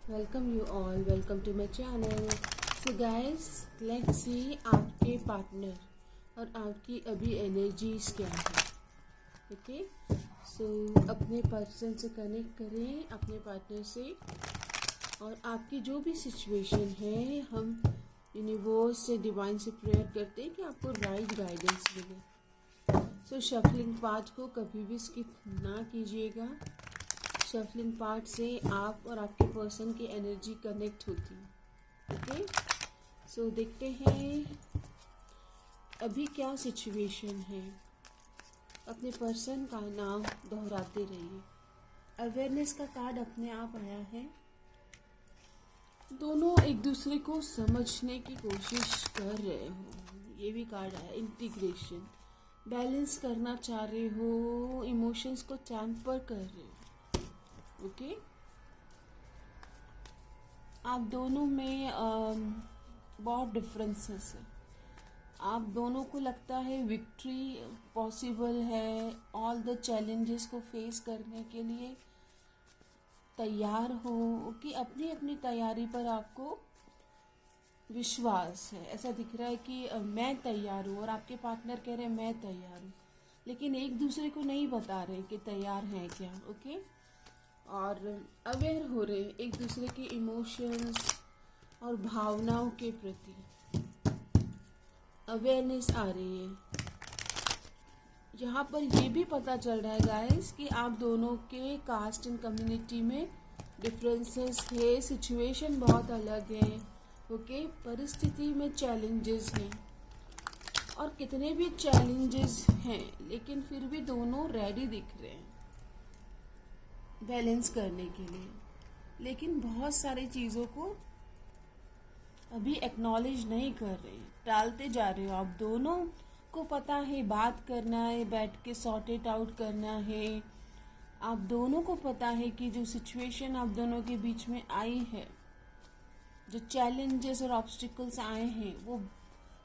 Welcome to my channel. So guys, let's see आपके partner और आपकी अभी एनर्जीज क्या है. ओके, सो अपने पर्सन से कनेक्ट करें, अपने पार्टनर से, और आपकी जो भी सिचुएशन है हम यूनिवर्स से, डिवाइन से प्रेयर करते हैं कि आपको राइट गाइडेंस मिले. सो शफलिंग पार्ट को कभी भी स्किप ना कीजिएगा. शफलिंग पार्ट से आप और आपके पर्सन की एनर्जी कनेक्ट होती है. ओके, सो देखते हैं अभी क्या सिचुएशन है. अपने पर्सन का नाम दोहराते रहिए. अवेयरनेस का कार्ड अपने आप आया है. दोनों एक दूसरे को समझने की कोशिश कर रहे हो. ये भी कार्ड आया, इंटीग्रेशन. बैलेंस करना चाह रहे हो, इमोशंस को टैम्पर कर रहे हो. ओके, आप दोनों में बहुत डिफरेंसेस है. आप दोनों को लगता है विक्ट्री पॉसिबल है, ऑल द चैलेंजेस को फेस करने के लिए तैयार हो. कि अपनी अपनी तैयारी पर आपको विश्वास है. ऐसा दिख रहा है कि मैं तैयार हूँ, और आपके पार्टनर कह रहे हैं मैं तैयार हूँ, लेकिन एक दूसरे को नहीं बता रहे कि तैयार हैं क्या. ओके, और अवेयर हो रहे एक दूसरे के इमोशंस और भावनाओं के प्रति. अवेयरनेस आ रही है. यहाँ पर ये भी पता चल रहा है गाइस कि आप दोनों के कास्ट एंड कम्युनिटी में डिफरेंसेस है. सिचुएशन बहुत अलग है. ओके, परिस्थिति में चैलेंजेस हैं, और कितने भी चैलेंजेस हैं लेकिन फिर भी दोनों रेडी दिख रहे हैं बैलेंस करने के लिए. लेकिन बहुत सारी चीज़ों को अभी एक्नॉलेज नहीं कर रहे, टालते जा रहे हो. आप दोनों को पता है बात करना है, बैठ के सॉर्ट इट आउट करना है. आप दोनों को पता है कि जो सिचुएशन आप दोनों के बीच में आई है, जो चैलेंजेस और ऑब्स्टिकल्स आए हैं, वो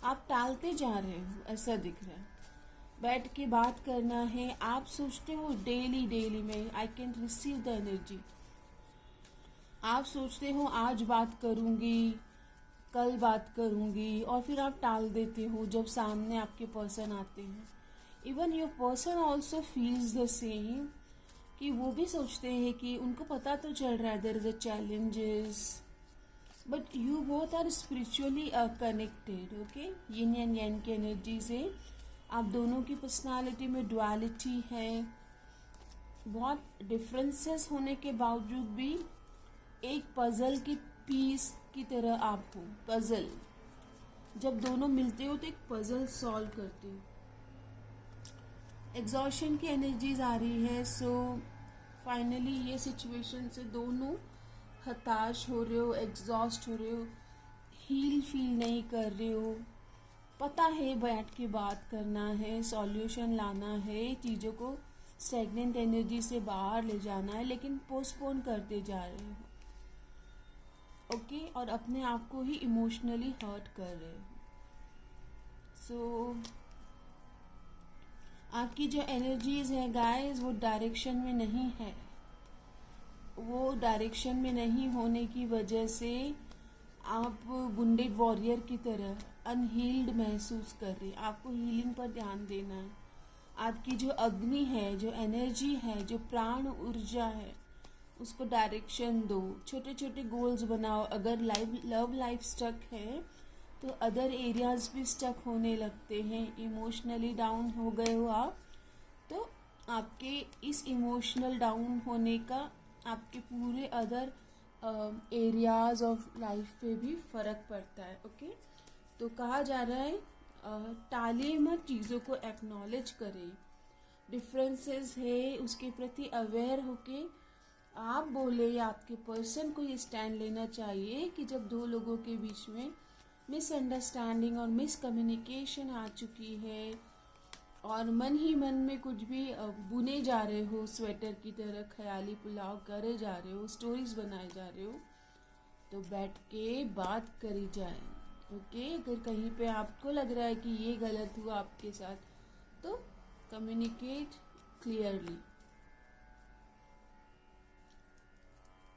आप टालते जा रहे हो. ऐसा दिख रहा है. बैठ के बात करना है. आप सोचते हो डेली में I can receive the energy. आप सोचते हो आज बात करूंगी, कल बात करूंगी, और फिर आप टाल देते हो जब सामने आपके पर्सन आते हैं. Even your person also feels the same, कि वो भी सोचते हैं कि उनको पता तो चल रहा है there is a challenges, but you both are spiritually connected. Okay, yin and yang की एनर्जी से आप दोनों की पर्सनालिटी में डुअलिटी है. बहुत डिफरेंसेस होने के बावजूद भी एक पजल की पीस की तरह आप हो. पजल जब दोनों मिलते हो तो एक पजल सॉल्व करते हो. एग्जॉशन की एनर्जीज आ रही है. सो फाइनली ये सिचुएशन से दोनों हताश हो रहे हो, एग्जॉस्ट हो रहे हो, हील फील नहीं कर रहे हो. पता है बैठ के बात करना है, सॉल्यूशन लाना है, चीज़ों को स्टैग्नेंट एनर्जी से बाहर ले जाना है, लेकिन पोस्टपोन करते जा रहे हो. ओके, और अपने आप को ही इमोशनली हर्ट कर रहे हो. सो आपकी जो एनर्जीज है गाइस, वो डायरेक्शन में नहीं है. वो डायरेक्शन में नहीं होने की वजह से आप वुंडेड वॉरियर की तरह अनहील्ड महसूस कर रहे हैं. आपको हीलिंग पर ध्यान देना है. आपकी जो अग्नि है, जो एनर्जी है, जो प्राण ऊर्जा है, उसको डायरेक्शन दो. छोटे छोटे गोल्स बनाओ. अगर लव लाइफ स्टक है तो अदर एरियाज भी स्टक होने लगते हैं. इमोशनली डाउन हो गए हो आप, तो आपके इस इमोशनल डाउन होने का आपके पूरे अदर एरियाज ऑफ लाइफ पे भी फ़र्क पड़ता है. ओके, तो कहा जा रहा है टाले मत, चीज़ों को एक्नॉलेज करें. डिफरेंसेस है उसके प्रति अवेयर होके आप बोले, या आपके पर्सन को ये स्टैंड लेना चाहिए कि जब दो लोगों के बीच में मिसअंडरस्टैंडिंग और मिसकम्युनिकेशन आ चुकी है, और मन ही मन में कुछ भी बुने जा रहे हो, स्वेटर की तरह ख्याली पुलाव करे जा रहे हो, स्टोरीज बनाए जा रहे हो, तो बैठ के बात करी जाए. ओके, अगर कहीं पे आपको लग रहा है कि ये गलत हुआ आपके साथ, तो कम्युनिकेट क्लियरली.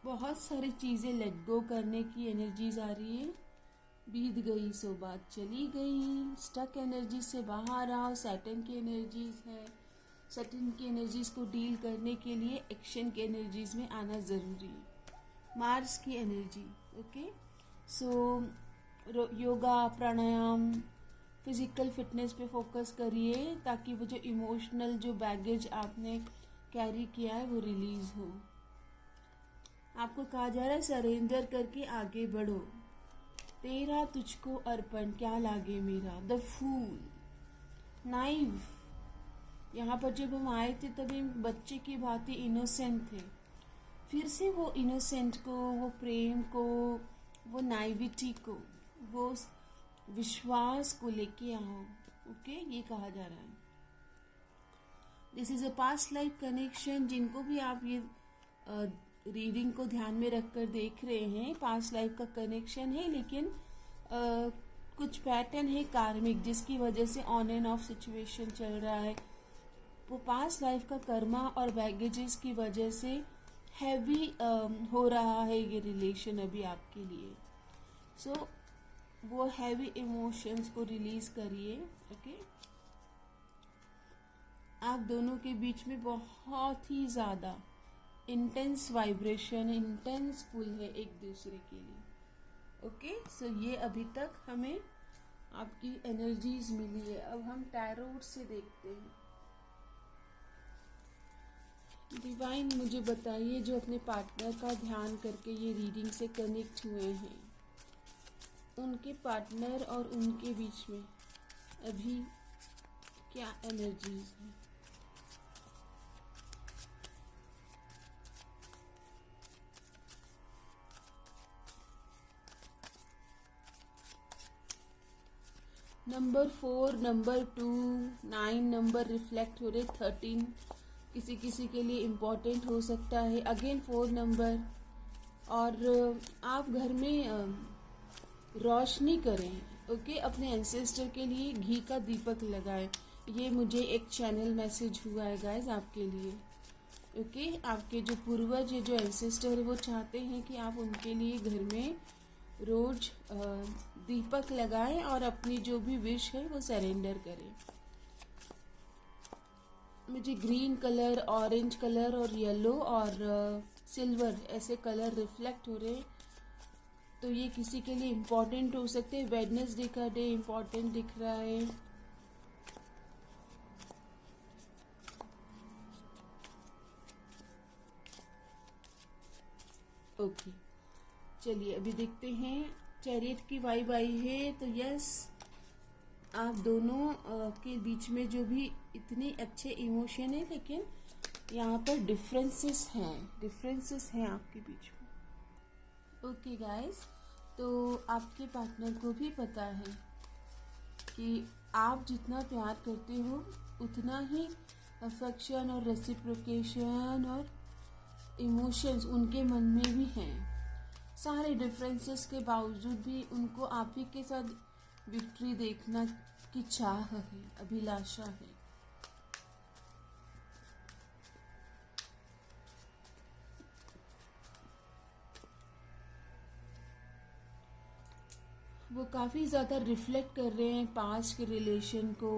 बहुत सारी चीज़ें लेट गो करने की एनर्जीज आ रही है। बीत गई सो बात चली गई, स्टक एनर्जी से बाहर आओ। सैटर्न की एनर्जीज है, सैटर्न की एनर्जीज को डील करने के लिए एक्शन की एनर्जीज में आना ज़रूरी है। मार्स की एनर्जी, ओके। सो योगा, प्राणायाम, फिजिकल फिटनेस पे फोकस करिए ताकि वो जो इमोशनल जो बैगेज आपने कैरी किया है वो रिलीज हो। आपको कहा जा रहा है सरेंडर करके आगे बढ़ो। तेरा तुझको अर्पण क्या लागे मेरा, द फूल, नाइव। यहाँ पर जब हम आए थे तभी बच्चे की भांति इनोसेंट थे। फिर से वो इनोसेंट को, वो प्रेम को, वो नाइविटी को, वो विश्वास को लेके आओ। ओके, ये कहा जा रहा है। This is a past life connection. जिनको भी आप ये रीडिंग को ध्यान में रखकर देख रहे हैं, पास्ट लाइफ का कनेक्शन है, लेकिन कुछ पैटर्न है कार्मिक जिसकी वजह से ऑन एंड ऑफ सिचुएशन चल रहा है। वो पास्ट लाइफ का कर्मा और बैगेजेस की वजह से हैवी हो रहा है ये रिलेशन अभी आपके लिए। सो वो हैवी इमोशंस को रिलीज करिए। ओके, आप दोनों के बीच में बहुत ही ज़्यादा इंटेंस वाइब्रेशन, इंटेंस पुल है एक दूसरे के लिए। ओके, सो ये अभी तक हमें आपकी एनर्जीज मिली है। अब हम टैरोट से देखते हैं। डिवाइन मुझे बताइए, जो अपने पार्टनर का ध्यान करके ये रीडिंग से कनेक्ट हुए हैं, उनके पार्टनर और उनके बीच में अभी क्या एनर्जीज हैं। नंबर 4, नंबर 2, 9 नंबर रिफ्लेक्ट हो रहे, 13 किसी किसी के लिए इम्पोर्टेंट हो सकता है। Again 4 number. और आप घर में रोशनी करें। ओके, अपने एंसेस्टर के लिए घी का दीपक लगाएं। ये मुझे एक चैनल मैसेज हुआ है गाइज आपके लिए। ओके, आपके जो पूर्वज है, जो एंसेस्टर है, वो चाहते हैं कि आप उनके लिए घर में रोज दीपक लगाएं और अपनी जो भी विश है वो सरेंडर करें। मुझे ग्रीन कलर, ऑरेंज कलर और येलो और सिल्वर ऐसे कलर रिफ्लेक्ट हो रहे, तो ये किसी के लिए इम्पोर्टेंट हो सकते हैं। वेडनेसडे का डे इम्पोर्टेंट दिख रहा है। ओके, चलिए अभी देखते हैं। चैरियट की वाइब आई है, तो यस, आप दोनों के बीच में जो भी इतने अच्छे इमोशन है, लेकिन यहाँ पर डिफरेंसेस हैं आपके बीच में। ओके गाइस, तो आपके पार्टनर को भी पता है कि आप जितना प्यार करते हो उतना ही अफेक्शन और रेसिप्रोकेशन और इमोशंस उनके मन में भी हैं। सारे डिफरेंसेस के बावजूद भी उनको आप ही के साथ विक्ट्री देखना की चाह है, अभिलाषा है। वो काफ़ी ज़्यादा रिफ्लेक्ट कर रहे हैं पास्ट के रिलेशन को,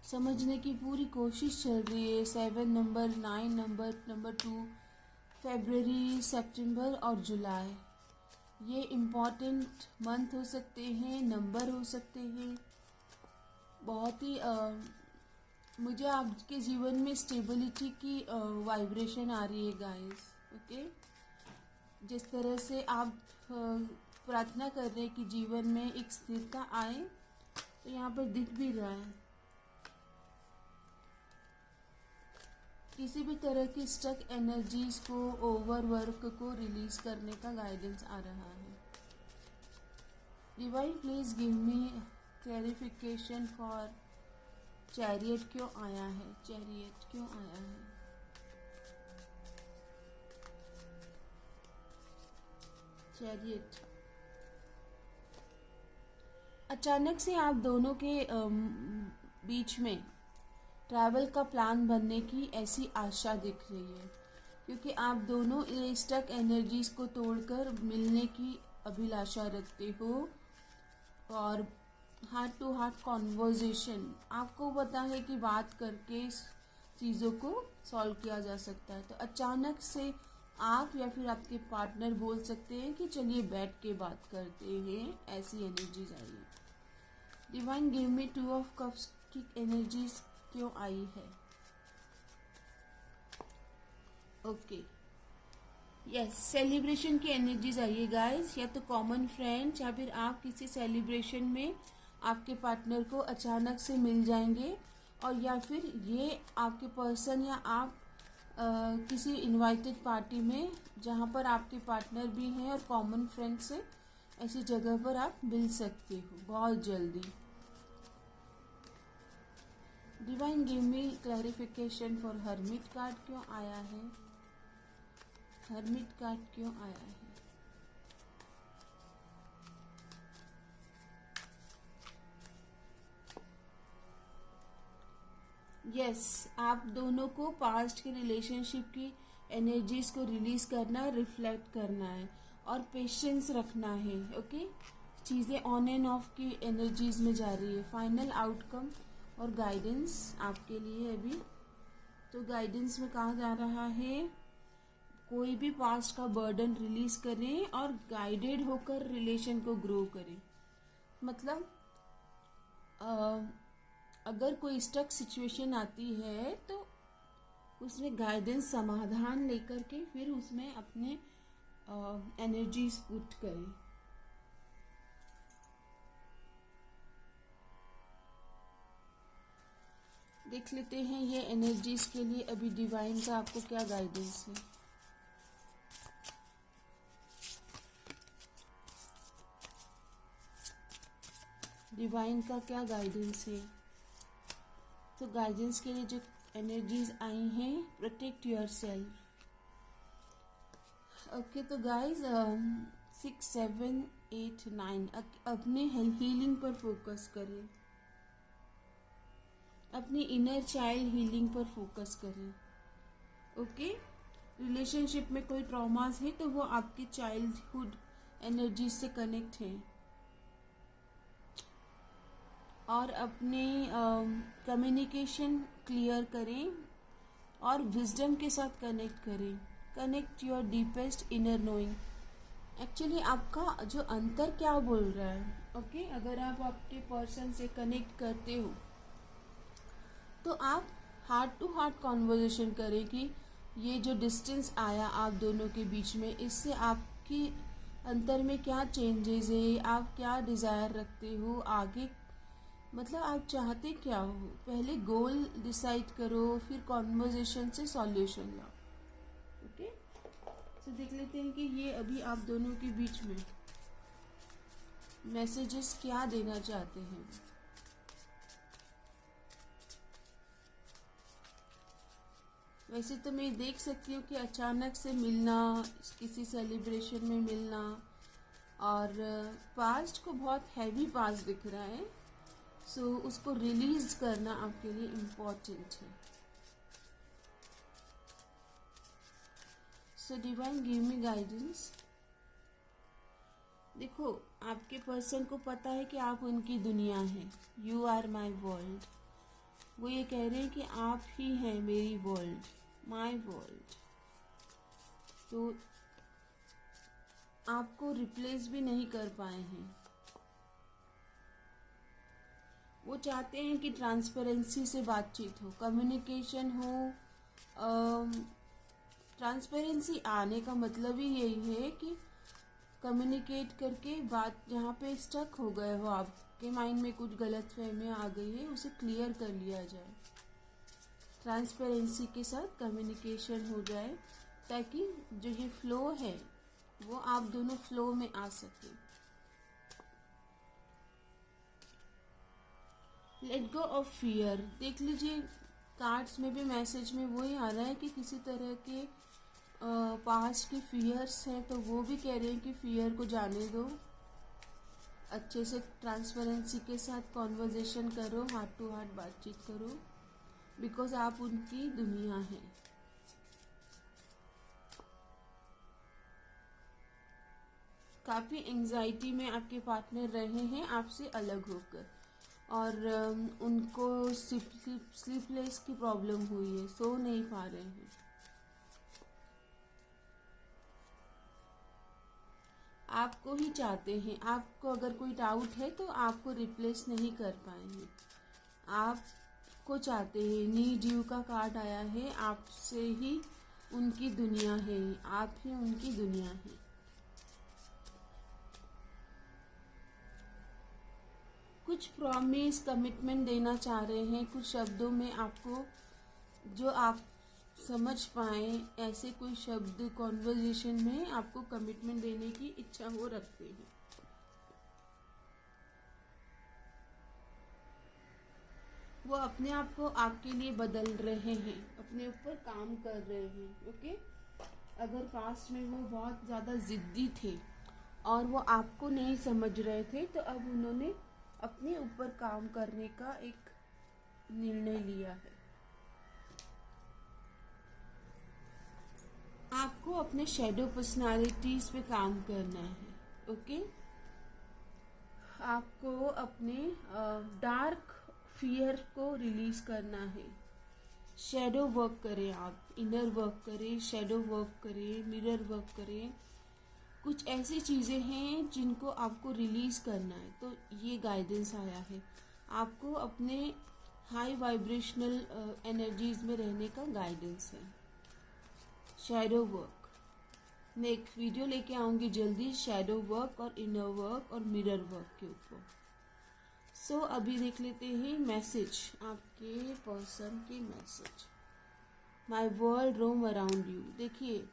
समझने की पूरी कोशिश चल रही है। 7 नंबर, 9 नंबर, नंबर 2, फरवरी, सितंबर और जुलाई, ये इम्पॉर्टेंट मंथ हो सकते हैं, नंबर हो सकते हैं। बहुत ही मुझे आपके जीवन में स्टेबिलिटी की वाइब्रेशन आ रही है गाइस। ओके, जिस तरह से आप प्रार्थना कर रहे हैं कि जीवन में एक स्थिरता आए, तो यहाँ पर दिख भी रहा है। किसी भी तरह की स्टक एनर्जीज को, ओवरवर्क को रिलीज करने का गाइडेंस आ रहा है। Divine please give me clarification for chariot क्यों आया है, चैरियट क्यों आया है। चैरियट, अचानक से आप दोनों के बीच में ट्रैवल का प्लान बनने की ऐसी आशा दिख रही है। क्योंकि आप दोनों स्टक एनर्जीज को तोड़कर मिलने की अभिलाषा रखते हो। और हार्ट टू हार्ट कॉन्वर्जेशन, आपको पता है कि बात करके चीज़ों को सॉल्व किया जा सकता है। तो अचानक से आप या फिर आपके पार्टनर बोल सकते हैं कि चलिए बैठ के बात करते हैं, ऐसी एनर्जीज आई है। Divine give me 2 of cups की एनर्जीज क्यों आई है? ओके, यस, सेलिब्रेशन की एनर्जीज आई है गाइस, या तो कॉमन फ्रेंड्स या फिर आप किसी सेलिब्रेशन में आपके पार्टनर को अचानक से मिल जाएंगे, और या फिर ये आपके पर्सन या आप किसी इनवाइटेड पार्टी में जहाँ पर आपके पार्टनर भी हैं और कॉमन फ्रेंड्स हैं, ऐसी जगह पर आप मिल सकते हो बहुत जल्दी। Divine give me clarification for hermit card क्यों आया है? हर्मिट कार्ड क्यों आया है? यस, आप दोनों को पास्ट के रिलेशनशिप की एनर्जीज को रिलीज करना है, रिफ्लेक्ट करना है और पेशेंस रखना है। ओके, चीज़ें ऑन एंड ऑफ की एनर्जीज में जा रही है। फाइनल आउटकम और गाइडेंस आपके लिए अभी तो गाइडेंस में कहा जा रहा है कोई भी पास्ट का बर्डन रिलीज करें और गाइडेड होकर रिलेशन को ग्रो करें। मतलब अगर कोई स्टक सिचुएशन आती है तो उसमें गाइडेंस समाधान लेकर के फिर उसमें अपने एनर्जीज पुट करें। देख लेते हैं ये एनर्जीज के लिए अभी डिवाइन का आपको क्या गाइडेंस है। डिवाइन का क्या गाइडेंस है? तो गाइडेंस के लिए जो एनर्जीज आई हैं, प्रोटेक्ट योर सेल्फ। ओके, तो गाइज 6, 7, 8, 9 अपने हीलिंग पर फोकस करें, अपनी इनर चाइल्ड हीलिंग पर फोकस करें। ओके, रिलेशनशिप में कोई ट्रॉमास है तो वो आपकी चाइल्डहुड एनर्जी से कनेक्ट है। और अपने कम्युनिकेशन क्लियर करें और विजडम के साथ कनेक्ट करें। Connect your deepest inner knowing. Actually आपका जो अंतर क्या बोल रहा है। ओके, अगर आप आपके पर्सन से कनेक्ट करते हो तो आप हार्ट टू हार्ट कॉन्वर्जेशन करें कि ये जो डिस्टेंस आया आप दोनों के बीच में, इससे आपकी अंतर में क्या चेंजेस है, आप क्या डिज़ायर रखते हो आगे, मतलब आप चाहते क्या हो। पहले गोल डिसाइड करो, फिर कॉन्वर्जेशन से सॉल्यूशन लाओ। ओके, तो देख लेते हैं कि ये अभी आप दोनों के बीच में मैसेजेस क्या देना चाहते हैं। वैसे तो मैं देख सकती हूँ कि अचानक से मिलना, किसी सेलिब्रेशन में मिलना, और पास्ट को बहुत हैवी पास्ट दिख रहा है, सो उसको रिलीज करना आपके लिए इम्पोर्टेंट है। So divine give me guidance. देखो, आपके पर्सन को पता है कि आप उनकी दुनिया हैं, यू आर माई वर्ल्ड। वो ये कह रहे हैं कि आप ही हैं मेरी वर्ल्ड, माई वर्ल्ड। तो आपको रिप्लेस भी नहीं कर पाए हैं। वो चाहते हैं कि ट्रांसपेरेंसी से बातचीत हो, कम्युनिकेशन हो। ट्रांसपेरेंसी आने का मतलब ही यही है कि कम्युनिकेट करके बात जहाँ पे स्टक हो गए हो, आपके माइंड में कुछ गलत फहमियाँ आ गई है, उसे क्लियर कर लिया जाए। ट्रांसपेरेंसी के साथ कम्युनिकेशन हो जाए ताकि जो ये फ्लो है वो आप दोनों फ्लो में आ सके। Let go of fear. देख लीजिए, कार्ड्स में भी मैसेज में वही आ रहा है कि किसी तरह के पास्ट के फियर्स हैं, तो वो भी कह रहे हैं कि फियर को जाने दो, अच्छे से ट्रांसपेरेंसी के साथ कॉन्वर्जेशन करो, हार्ट टू हार्ट बातचीत करो, बिकॉज आप उनकी दुनिया हैं। काफ़ी एंजाइटी में आपके पार्टनर रहे हैं आपसे अलग होकर, और उनको स्लीपलेस की प्रॉब्लम हुई है, सो नहीं पा रहे हैं। आपको ही चाहते हैं, आपको अगर कोई डाउट है तो आपको रिप्लेस नहीं कर पाएंगे। आपको चाहते हैं, नीड यू का कार्ड आया है, आपसे ही उनकी दुनिया है, आप ही उनकी दुनिया है। कुछ प्रॉमिस कमिटमेंट देना चाह रहे हैं, कुछ शब्दों में आपको, जो आप समझ पाए ऐसे कोई शब्द कॉन्वर्जेशन में आपको कमिटमेंट देने की इच्छा हो रखते हैं। वो अपने आप को आपके लिए बदल रहे हैं, अपने ऊपर काम कर रहे हैं। ओके, अगर पास्ट में वो बहुत ज़्यादा जिद्दी थे और वो आपको नहीं समझ रहे थे, तो अब उन्होंने अपने ऊपर काम करने का एक निर्णय लिया है। आपको अपने शैडो पर्सनालिटीज पे काम करना है। ओके, आपको अपने डार्क फियर को रिलीज करना है। शैडो वर्क करें, आप इनर वर्क करें, शैडो वर्क करें, मिरर वर्क करें। कुछ ऐसी चीज़ें हैं जिनको आपको रिलीज़ करना है, तो ये गाइडेंस आया है। आपको अपने हाई वाइब्रेशनल एनर्जीज में रहने का गाइडेंस है। शैडो वर्क, मैं एक वीडियो लेके आऊँगी जल्दी शैडो वर्क और इनर वर्क और मिरर वर्क के ऊपर। सो अभी देख लेते हैं मैसेज, आपके पर्सन के message. My world roam around you. देखिए,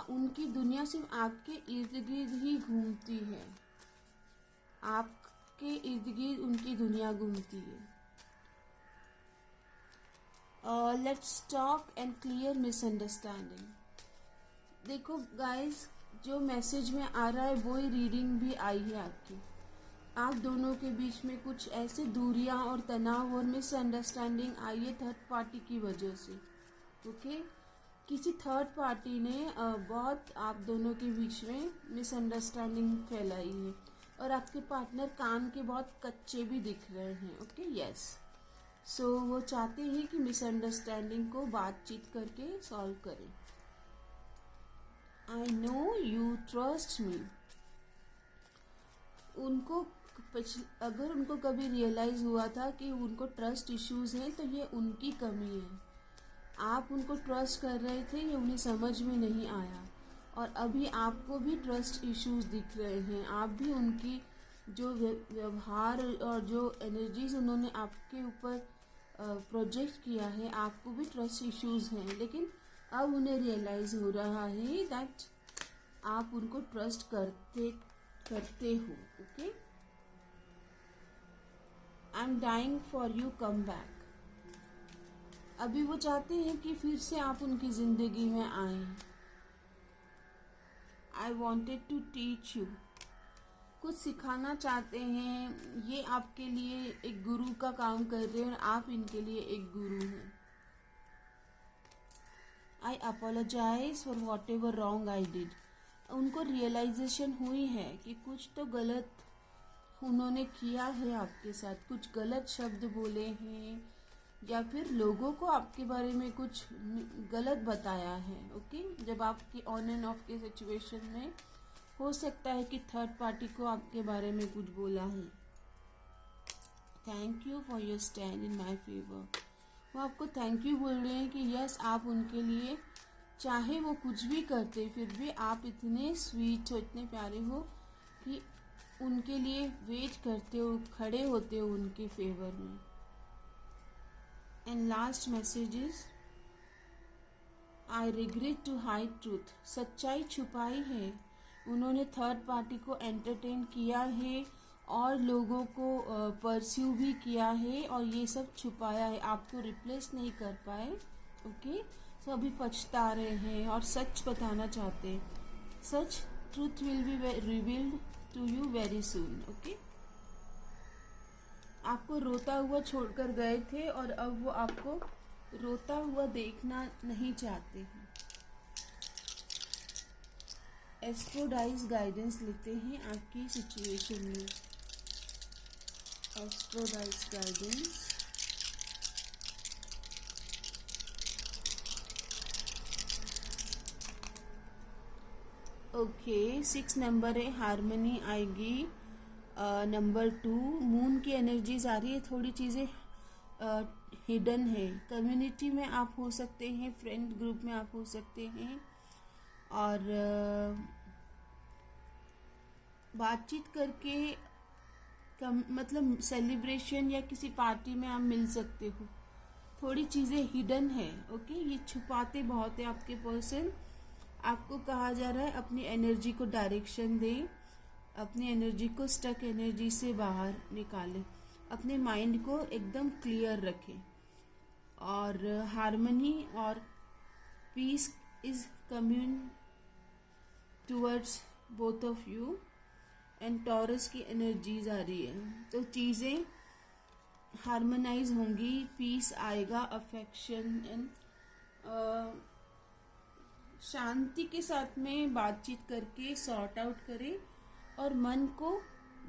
उनकी दुनिया सिर्फ आपके इर्द गिर्द ही घूमती है, आपके इर्द गिर्द उनकी दुनिया घूमती है। Let's talk and clear misunderstanding. देखो गाइस, जो मैसेज में आ रहा है वही रीडिंग भी आई है आपकी। आप दोनों के बीच में कुछ ऐसे दूरियां और तनाव और मिसअंडरस्टैंडिंग आई है थर्ड पार्टी की वजह से। ओके, किसी थर्ड पार्टी ने बहुत आप दोनों के बीच में मिसअंडरस्टैंडिंग फैलाई है, और आपके पार्टनर काम के बहुत कच्चे भी दिख रहे हैं। ओके, यस, सो वो चाहते हैं कि मिसअंडरस्टैंडिंग को बातचीत करके सॉल्व करें। I know you trust me. उनको अगर उनको कभी रियलाइज हुआ था कि उनको ट्रस्ट इश्यूज हैं, तो ये उनकी कमी है। आप उनको ट्रस्ट कर रहे थे, ये उन्हें समझ में नहीं आया, और अभी आपको भी ट्रस्ट इश्यूज दिख रहे हैं। आप भी उनकी जो व्यवहार और जो एनर्जीज उन्होंने आपके ऊपर प्रोजेक्ट किया है, आपको भी ट्रस्ट इश्यूज हैं। लेकिन अब उन्हें रियलाइज हो रहा है दैट आप उनको ट्रस्ट करते हो। Okay, I am dying for you come back. अभी वो चाहते हैं कि फिर से आप उनकी जिंदगी में आए। I wanted to teach you. कुछ सिखाना चाहते हैं, ये आपके लिए एक गुरु का काम कर रहे हैं और आप इनके लिए एक गुरु हैं। I apologize for whatever wrong I did. उनको रियलाइजेशन हुई है कि कुछ तो गलत उन्होंने किया है आपके साथ, कुछ गलत शब्द बोले हैं, या फिर लोगों को आपके बारे में कुछ गलत बताया है। ओके, जब आपकी ऑन एंड ऑफ के सिचुएशन में हो सकता है कि थर्ड पार्टी को आपके बारे में कुछ बोला है। Thank you for your stand in my favour. वो आपको थैंक यू बोल रहे हैं कि यस, आप उनके लिए, चाहे वो कुछ भी करते, फिर भी आप इतने स्वीट हो, इतने प्यारे हो कि उनके लिए वेट करते हो, खड़े होते हो उनके फेवर में। And last message is I regret to hide truth. सच्चाई छुपाई है, उन्होंने थर्ड पार्टी को एंटरटेन किया है और लोगों को परस्यू भी किया है, और ये सब छुपाया है, आपको रिप्लेस नहीं कर पाए। ओके, सो अभी पछता रहे हैं और सच बताना चाहते हैं। सच, truth will be revealed to you very soon. Okay, आपको रोता हुआ छोड़कर गए थे और अब वो आपको रोता हुआ देखना नहीं चाहते हैं। एस्ट्रोडाइज गाइडेंस लेते हैं आपकी सिचुएशन में। एस्ट्रोडाइज गाइडेंस। ओके, 6 नंबर है, हारमोनी आएगी। नंबर 2, मून की एनर्जीज आ रही है। थोड़ी चीज़ें हिडन है। कम्युनिटी में आप हो सकते हैं, फ्रेंड ग्रुप में आप हो सकते हैं, और बातचीत करके मतलब सेलिब्रेशन या किसी पार्टी में आप मिल सकते हो। थोड़ी चीज़ें हिडन है। ओके, ये छुपाते बहुत है आपके पर्सन। आपको कहा जा रहा है अपनी एनर्जी को डायरेक्शन दें, अपनी एनर्जी को स्टक एनर्जी से बाहर निकालें, अपने माइंड को एकदम क्लियर रखें। और हार्मनी और peace is commune towards both of you. And Taurus की एनर्जीज आ रही है, तो चीज़ें हार्मोनाइज होंगी, पीस आएगा, अफेक्शन एंड शांति के साथ में बातचीत करके सॉर्ट आउट करें और मन को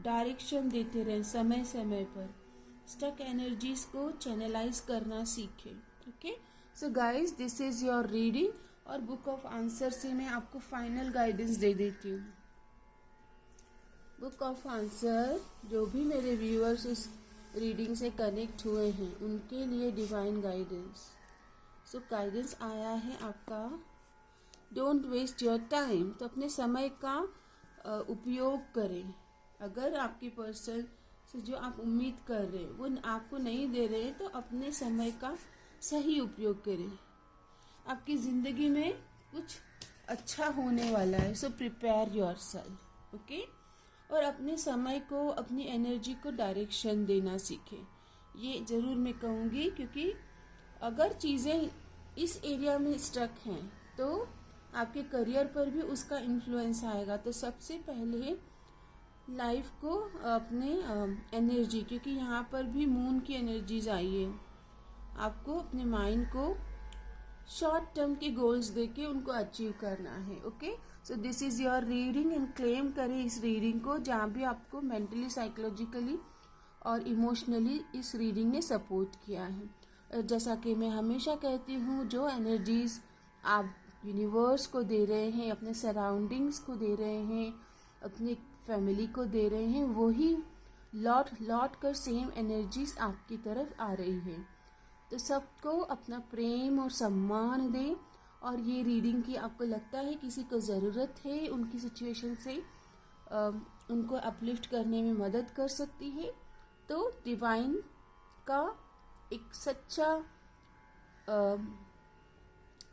डायरेक्शन देते रहें समय समय पर। स्टक एनर्जीज को चैनलाइज करना सीखें। Okay, so guys, this is your reading. और बुक ऑफ आंसर से मैं आपको फाइनल गाइडेंस दे देती हूँ। बुक ऑफ आंसर, जो भी मेरे व्यूअर्स इस रीडिंग से कनेक्ट हुए हैं उनके लिए डिवाइन गाइडेंस। सो गाइडेंस आया है आपका, डोंट वेस्ट योर टाइम। तो अपने समय का उपयोग करें। अगर आपके पर्सन से जो आप उम्मीद कर रहे हैं वो आपको नहीं दे रहे हैं, तो अपने समय का सही उपयोग करें। आपकी ज़िंदगी में कुछ अच्छा होने वाला है। So prepare yourself. ओके, और अपने समय को, अपनी एनर्जी को डायरेक्शन देना सीखें। ये ज़रूर मैं कहूँगी, क्योंकि अगर चीज़ें इस एरिया में स्टक हैं तो आपके करियर पर भी उसका इन्फ्लुएंस आएगा। तो सबसे पहले लाइफ को अपने एनर्जी, क्योंकि यहाँ पर भी मून की एनर्जीज आई है, आपको अपने माइंड को शॉर्ट टर्म के गोल्स देके उनको अचीव करना है। Okay, so this is your reading and claim करें इस रीडिंग को, जहाँ भी आपको मेंटली, साइकोलॉजिकली और इमोशनली इस रीडिंग ने सपोर्ट किया है। जैसा कि मैं हमेशा कहती हूँ, जो एनर्जीज आप यूनिवर्स को दे रहे हैं, अपने सराउंडिंग्स को दे रहे हैं, अपनी फैमिली को दे रहे हैं, वही लौट कर सेम एनर्जीज आपकी तरफ आ रही है। तो सबको अपना प्रेम और सम्मान दें। और ये रीडिंग की आपको लगता है किसी को ज़रूरत है, उनकी सिचुएशन से उनको अपलिफ्ट करने में मदद कर सकती है, तो डिवाइन का एक सच्चा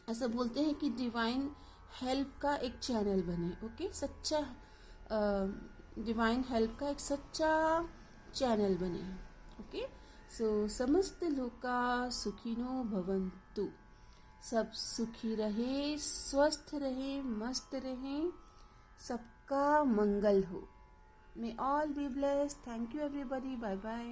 ऐसा बोलते हैं कि डिवाइन हेल्प का एक चैनल बने। ओके, सच्चा डिवाइन हेल्प का एक सच्चा चैनल बने। ओके, सो समस्त लोका सुखिनो भवन्तु। सब सुखी रहे, स्वस्थ रहे, मस्त रहे, सबका मंगल हो। May all be blessed. Thank you everybody. Bye bye.